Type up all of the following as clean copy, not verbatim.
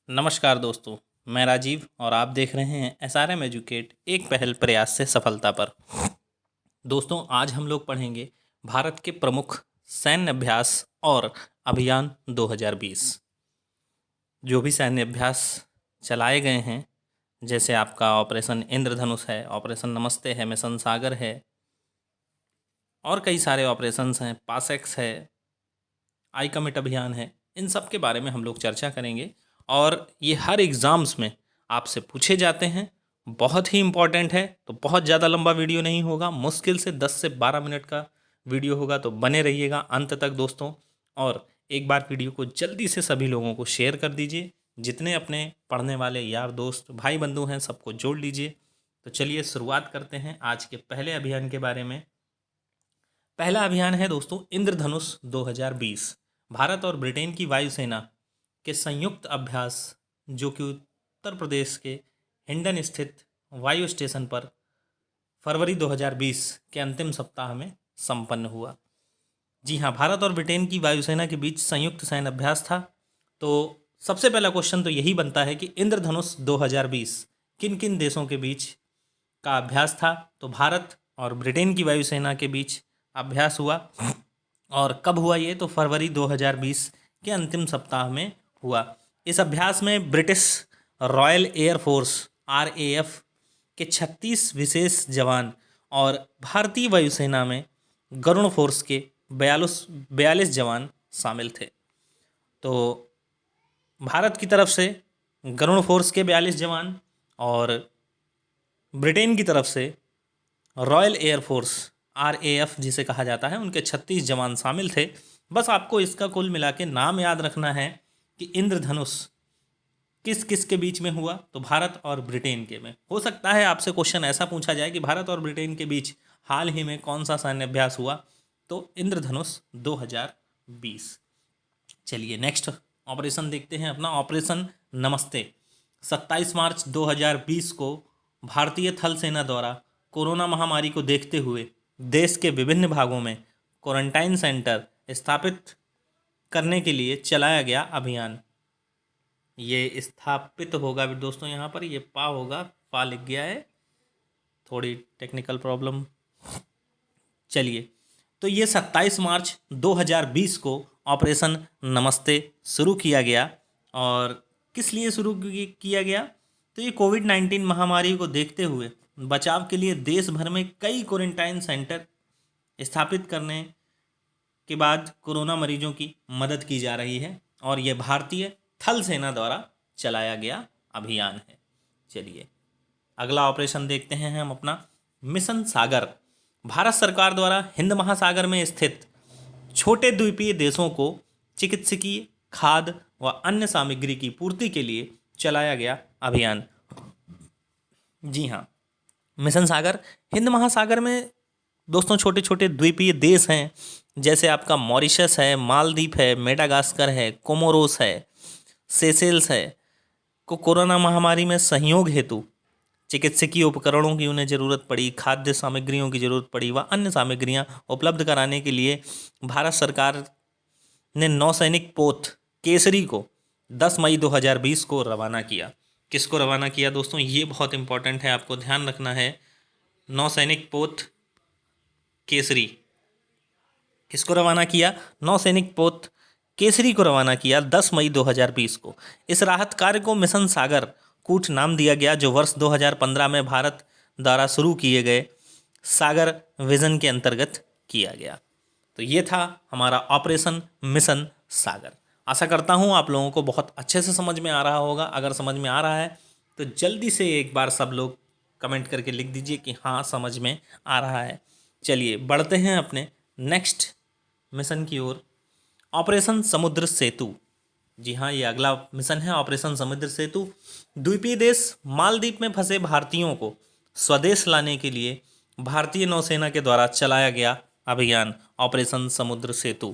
नमस्कार दोस्तों, मैं राजीव और आप देख रहे हैं SRM एजुकेट एक पहल प्रयास से सफलता पर। दोस्तों, आज हम लोग पढ़ेंगे भारत के प्रमुख सैन्य अभ्यास और अभियान 2020। जो भी सैन्य अभ्यास चलाए गए हैं, जैसे आपका ऑपरेशन इंद्रधनुष है, ऑपरेशन नमस्ते है, मिशन सागर है और कई सारे ऑपरेशंस हैं, पासएक्स है, आई कमिट अभियान है। इन सब के बारे में हम लोग चर्चा करेंगे और ये हर एग्ज़ाम्स में आपसे पूछे जाते हैं। बहुत ही इम्पॉर्टेंट है, तो बहुत ज़्यादा लंबा वीडियो नहीं होगा, मुश्किल से 10 से 12 मिनट का वीडियो होगा, तो बने रहिएगा अंत तक दोस्तों। और एक बार वीडियो को जल्दी से सभी लोगों को शेयर कर दीजिए, जितने अपने पढ़ने वाले यार दोस्त भाई बंधु हैं सबको जोड़ लीजिए। तो चलिए शुरुआत करते हैं आज के पहले अभियान के बारे में। पहला अभियान है दोस्तों इंद्रधनुष 2020। भारत और ब्रिटेन की वायुसेना के संयुक्त अभ्यास, जो कि उत्तर प्रदेश के हिंडन स्थित वायु स्टेशन पर फरवरी 2020 के अंतिम सप्ताह में संपन्न हुआ। जी हाँ, भारत और ब्रिटेन की वायुसेना के बीच संयुक्त सैन्य अभ्यास था। तो सबसे पहला क्वेश्चन तो यही बनता है कि इंद्रधनुष 2020 किन किन देशों के बीच का अभ्यास था। तो भारत और ब्रिटेन की वायुसेना के बीच अभ्यास हुआ। और कब हुआ ये? तो फरवरी 2020 के अंतिम सप्ताह में हुआ। इस अभ्यास में British royal air force RAF के 36 विशेष जवान और भारतीय वायुसेना में गरुड़ फोर्स के 42 जवान शामिल थे। तो भारत की तरफ से गरुड़ फोर्स के 42 जवान और ब्रिटेन की तरफ से रॉयल एयर फोर्स RAF जिसे कहा जाता है, उनके 36 जवान शामिल थे। बस आपको इसका कुल मिला के नाम याद रखना है कि इंद्रधनुष किस किस के बीच में हुआ। तो भारत और ब्रिटेन के में। हो सकता है आपसे क्वेश्चन ऐसा पूछा जाए कि भारत और ब्रिटेन के बीच हाल ही में कौन सा सैन्य अभ्यास हुआ, तो इंद्रधनुष 2020। चलिए नेक्स्ट ऑपरेशन देखते हैं अपना, ऑपरेशन नमस्ते। 27 मार्च 2020 को भारतीय थल सेना द्वारा कोरोना महामारी को देखते हुए देश के विभिन्न भागों में क्वारंटाइन सेंटर स्थापित करने के लिए चलाया गया अभियान। ये स्थापित होगा दोस्तों, यहाँ पर ये पा होगा, पा लिख गया है, थोड़ी टेक्निकल प्रॉब्लम। चलिए, तो ये 27 मार्च 2020 को ऑपरेशन नमस्ते शुरू किया गया। और किस लिए शुरू किया गया? तो ये कोविड-19 महामारी को देखते हुए बचाव के लिए देश भर में कई क्वारंटाइन सेंटर स्थापित करने के बाद कोरोना मरीजों की मदद की जा रही है और यह भारतीय थल सेना द्वारा चलाया गया अभियान है। चलिए अगला ऑपरेशन देखते हैं हम अपना, मिशन सागर। भारत सरकार द्वारा हिंद महासागर में स्थित छोटे द्वीपीय देशों को चिकित्सकीय, खाद्य व अन्य सामग्री की पूर्ति के लिए चलाया गया अभियान। जी हाँ, मिशन सागर हिंद महासागर में दोस्तों छोटे छोटे द्वीपीय देश हैं, जैसे आपका मॉरिशस है, मालदीव है, मेडागास्कर है, कोमोरोस है, सेशेल्स है, को कोरोना महामारी में सहयोग हेतु चिकित्सकीय उपकरणों की उन्हें ज़रूरत पड़ी, खाद्य सामग्रियों की ज़रूरत पड़ी व अन्य सामग्रियां उपलब्ध कराने के लिए भारत सरकार ने नौसैनिक पोत केसरी को 10 मई 2020 को रवाना किया। किसको रवाना किया दोस्तों? ये बहुत इंपॉर्टेंट है, आपको ध्यान रखना है। नौसैनिक पोत केसरी किसको रवाना किया? नौसैनिक पोत केसरी को रवाना किया 10 मई 2020 को। इस राहत कार्य को मिशन सागर कूट नाम दिया गया, जो वर्ष 2015 में भारत द्वारा शुरू किए गए सागर विजन के अंतर्गत किया गया। तो ये था हमारा ऑपरेशन मिशन सागर। आशा करता हूँ आप लोगों को बहुत अच्छे से समझ में आ रहा होगा। अगर समझ में आ रहा है तो जल्दी से एक बार सब लोग कमेंट करके लिख दीजिए कि हाँ समझ में आ रहा है। चलिए बढ़ते हैं अपने नेक्स्ट मिशन की ओर, ऑपरेशन समुद्र सेतु। जी हाँ, ये अगला मिशन है ऑपरेशन समुद्र सेतु। द्वीपीय देश मालदीव में फंसे भारतीयों को स्वदेश लाने के लिए भारतीय नौसेना के द्वारा चलाया गया अभियान ऑपरेशन समुद्र सेतु।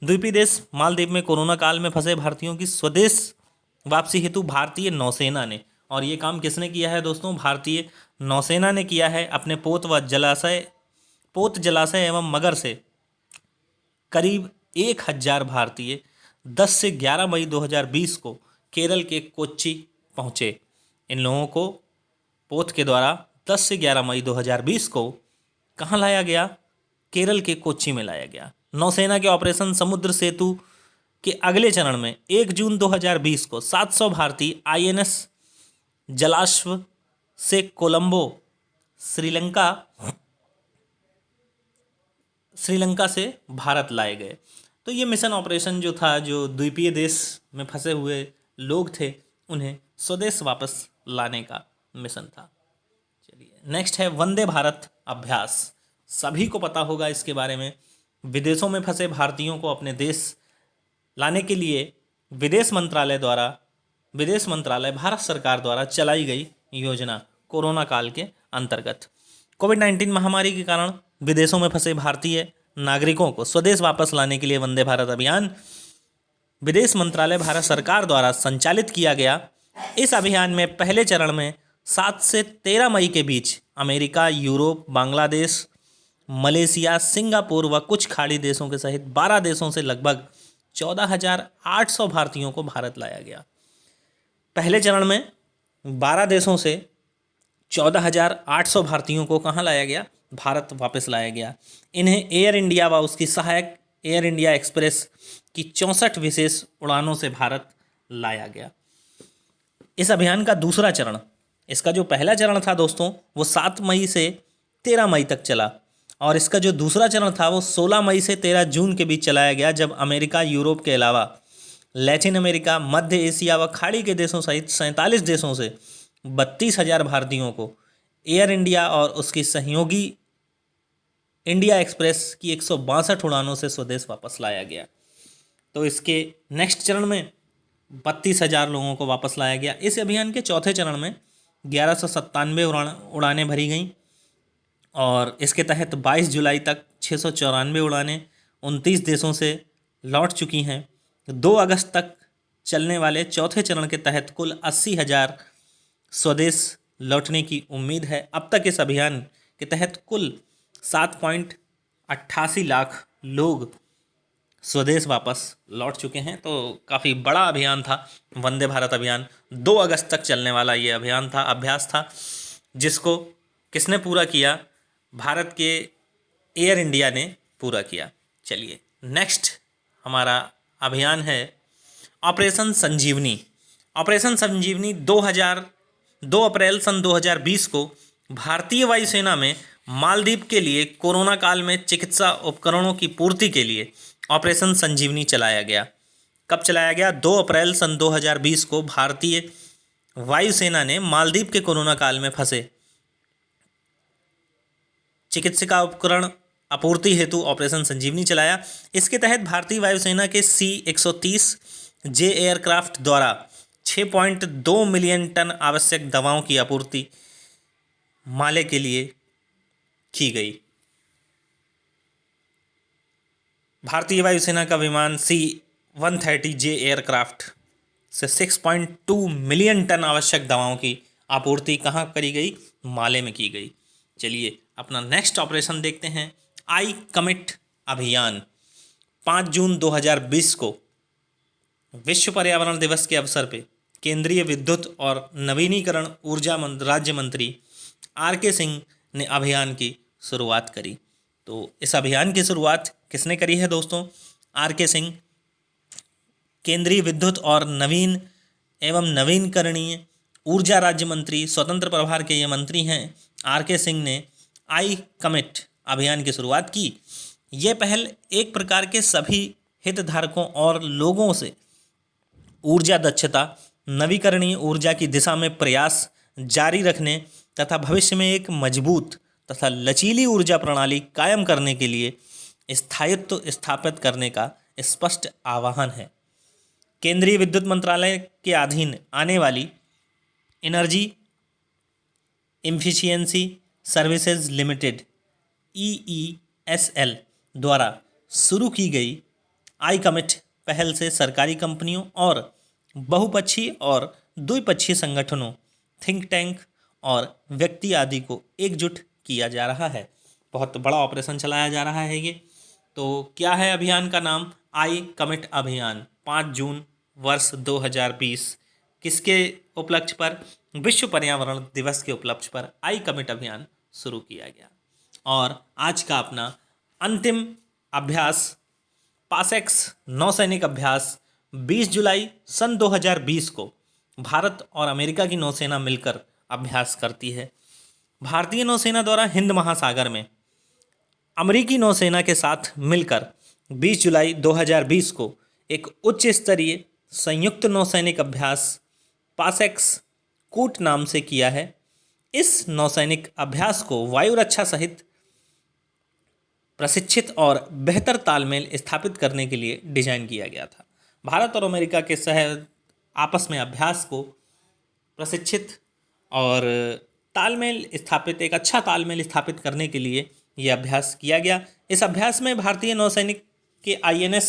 द्वीपीय देश मालदीव में कोरोना काल में फंसे भारतीयों की स्वदेश वापसी हेतु भारतीय नौसेना ने, और ये काम किसने किया है दोस्तों? भारतीय नौसेना ने किया है। अपने पोत जलाशय एवं मगर से करीब 1000 भारतीय 10 से 11 मई 2020 को केरल के कोच्चि पहुँचे। इन लोगों को पोत के द्वारा 10 से 11 मई 2020 को कहाँ लाया गया? केरल के कोच्चि में लाया गया। नौसेना के ऑपरेशन समुद्र सेतु के अगले चरण में 1 जून 2020 को 700 भारतीय INS जलाश्व से कोलंबो श्रीलंका से भारत लाए गए। तो ये मिशन ऑपरेशन जो था, जो द्वीपीय देश में फंसे हुए लोग थे उन्हें स्वदेश वापस लाने का मिशन था। चलिए नेक्स्ट है वंदे भारत अभ्यास। सभी को पता होगा इसके बारे में। विदेशों में फंसे भारतीयों को अपने देश लाने के लिए विदेश मंत्रालय भारत सरकार द्वारा चलाई गई योजना कोरोना काल के अंतर्गत। कोविड-19 महामारी के कारण विदेशों में फंसे भारतीय नागरिकों को स्वदेश वापस लाने के लिए वंदे भारत अभियान विदेश मंत्रालय भारत सरकार द्वारा संचालित किया गया। इस अभियान में पहले चरण में 7 से 13 मई के बीच America, Europe, Bangladesh, Malaysia, Singapore व कुछ खाड़ी देशों के सहित 12 देशों से लगभग 14,800 भारतीयों को भारत लाया गया। पहले चरण में 12 देशों से 14,800 भारतीयों को कहाँ लाया गया? भारत वापस लाया गया। इन्हें एयर इंडिया व उसकी सहायक एयर इंडिया एक्सप्रेस की 64 विशेष उड़ानों से भारत लाया गया। इस अभियान का दूसरा चरण, इसका जो पहला चरण था दोस्तों वो 7 मई से 13 मई तक चला, और इसका जो दूसरा चरण था वो 16 मई से 13 जून के बीच चलाया गया, जब अमेरिका, यूरोप के अलावा लैटिन अमेरिका, मध्य एशिया व खाड़ी के देशों सहित 47 देशों से 32,000 भारतीयों को एयर इंडिया और उसकी सहयोगी इंडिया एक्सप्रेस की 162 उड़ानों से स्वदेश वापस लाया गया। तो इसके नेक्स्ट चरण में 32,000 लोगों को वापस लाया गया। इस अभियान के चौथे चरण में 1197 उड़ानें भरी गईं, और इसके तहत 22 जुलाई तक 694 उड़ानें 29 देशों से लौट चुकी हैं। 2 अगस्त तक चलने वाले चौथे चरण के तहत कुल 80,000 स्वदेश लौटने की उम्मीद है। अब तक इस अभियान के तहत कुल 7.88 लाख लोग स्वदेश वापस लौट चुके हैं। तो काफ़ी बड़ा अभियान था वंदे भारत अभियान। 2 अगस्त तक चलने वाला ये अभ्यास था, जिसको किसने पूरा किया? भारत के एयर इंडिया ने पूरा किया। चलिए नेक्स्ट हमारा अभियान है ऑपरेशन संजीवनी। ऑपरेशन संजीवनी 2 अप्रैल सन 2020 को भारतीय वायुसेना में मालदीव के लिए कोरोना काल में चिकित्सा उपकरणों की पूर्ति के लिए ऑपरेशन संजीवनी चलाया गया। कब चलाया गया? 2 अप्रैल सन 2020 को भारतीय वायुसेना ने मालदीव के कोरोना काल में फंसे चिकित्सा उपकरण आपूर्ति हेतु ऑपरेशन संजीवनी चलाया। इसके तहत भारतीय वायुसेना के C-130J एयरक्राफ्ट द्वारा 6.2 मिलियन टन आवश्यक दवाओं की आपूर्ति माले के लिए की गई। भारतीय वायुसेना का विमान C-130J एयरक्राफ्ट से 6.2 मिलियन टन आवश्यक दवाओं की आपूर्ति कहाँ करी गई? माले में की गई। चलिए अपना नेक्स्ट ऑपरेशन देखते हैं। आई कमिट अभियान 5 जून 2020 को विश्व पर्यावरण दिवस के अवसर पे केंद्रीय विद्युत और नवीनीकरण ऊर्जा राज्य मंत्री R.K. सिंह ने अभियान की शुरुआत करी। तो इस अभियान की शुरुआत किसने करी है दोस्तों? R.K. सिंह केंद्रीय विद्युत और नवीन एवं नवीनकरणीय ऊर्जा राज्य मंत्री, स्वतंत्र प्रभार के ये मंत्री हैं। R.K. सिंह ने आई कमिट अभियान की शुरुआत की। ये पहल एक प्रकार के सभी हितधारकों और लोगों से ऊर्जा दक्षता, नवीकरणीय ऊर्जा की दिशा में प्रयास जारी रखने तथा भविष्य में एक मजबूत तथा लचीली ऊर्जा प्रणाली कायम करने के लिए स्थायित्व स्थापित करने का स्पष्ट आह्वान है। केंद्रीय विद्युत मंत्रालय के अधीन आने वाली energy efficiency services limited EESL द्वारा शुरू की गई आई कमिट पहल से सरकारी कंपनियों और बहुपक्षीय और द्विपक्षीय संगठनों, थिंक टैंक और व्यक्ति आदि को एकजुट किया जा रहा है। बहुत बड़ा ऑपरेशन चलाया जा रहा है ये। तो क्या है अभियान का नाम? आई कमिट अभियान 5 जून वर्ष 2020 किसके उपलक्ष्य पर? विश्व पर्यावरण दिवस के उपलक्ष्य पर आई कमिट अभियान शुरू किया गया। और आज का अपना अंतिम अभ्यास पासेक्स नौसैनिक अभ्यास 20 जुलाई सन 2020 को भारत और अमेरिका की नौसेना मिलकर अभ्यास करती है। भारतीय नौसेना द्वारा हिंद महासागर में अमेरिकी नौसेना के साथ मिलकर 20 जुलाई 2020 को एक उच्च स्तरीय संयुक्त नौसैनिक अभ्यास पासेक्स कूट नाम से किया है। इस नौसैनिक अभ्यास को वायु रक्षा सहित प्रशिक्षित और बेहतर तालमेल स्थापित करने के लिए डिजाइन किया गया था। भारत और अमेरिका के आपस में अभ्यास को प्रशिक्षित और एक अच्छा तालमेल स्थापित करने के लिए यह अभ्यास किया गया। इस अभ्यास में भारतीय नौसैनिक के INS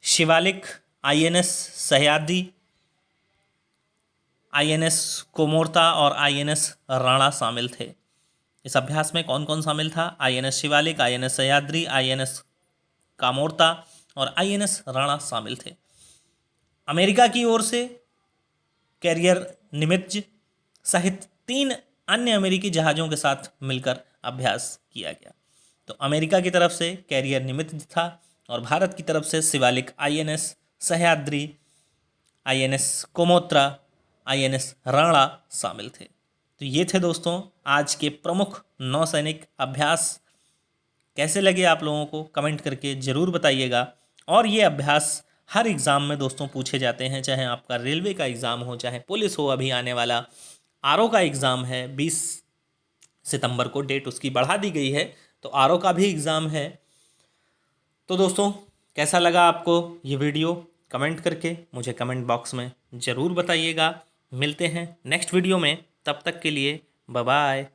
Shivalik, INS Sahyadri, INS कोमोर्ता और INS राणा शामिल थे। इस अभ्यास में कौन कौन शामिल था? INS Shivalik, INS Sahyadri, INS Kamorta और INS राणा शामिल थे। अमेरिका की ओर से कैरियर निमित्ज सहित 3 अन्य अमेरिकी जहाज़ों के साथ मिलकर अभ्यास किया गया। तो अमेरिका की तरफ से कैरियर निमित्ज था और भारत की तरफ से Shivalik, INS Sahyadri, INS कोमोत्रा, INS Rana शामिल थे। तो ये थे दोस्तों आज के प्रमुख नौसैनिक अभ्यास। कैसे लगे आप लोगों को कमेंट करके ज़रूर बताइएगा। और ये अभ्यास हर एग्ज़ाम में दोस्तों पूछे जाते हैं, चाहे आपका रेलवे का एग्ज़ाम हो, चाहे पुलिस हो। अभी आने वाला RO का एग्ज़ाम है 20 सितंबर को, डेट उसकी बढ़ा दी गई है, तो RO का भी एग्ज़ाम है। तो दोस्तों कैसा लगा आपको ये वीडियो? कमेंट करके मुझे कमेंट बॉक्स में ज़रूर बताइएगा। मिलते हैं नेक्स्ट वीडियो में, तब तक के लिए बाय बाय।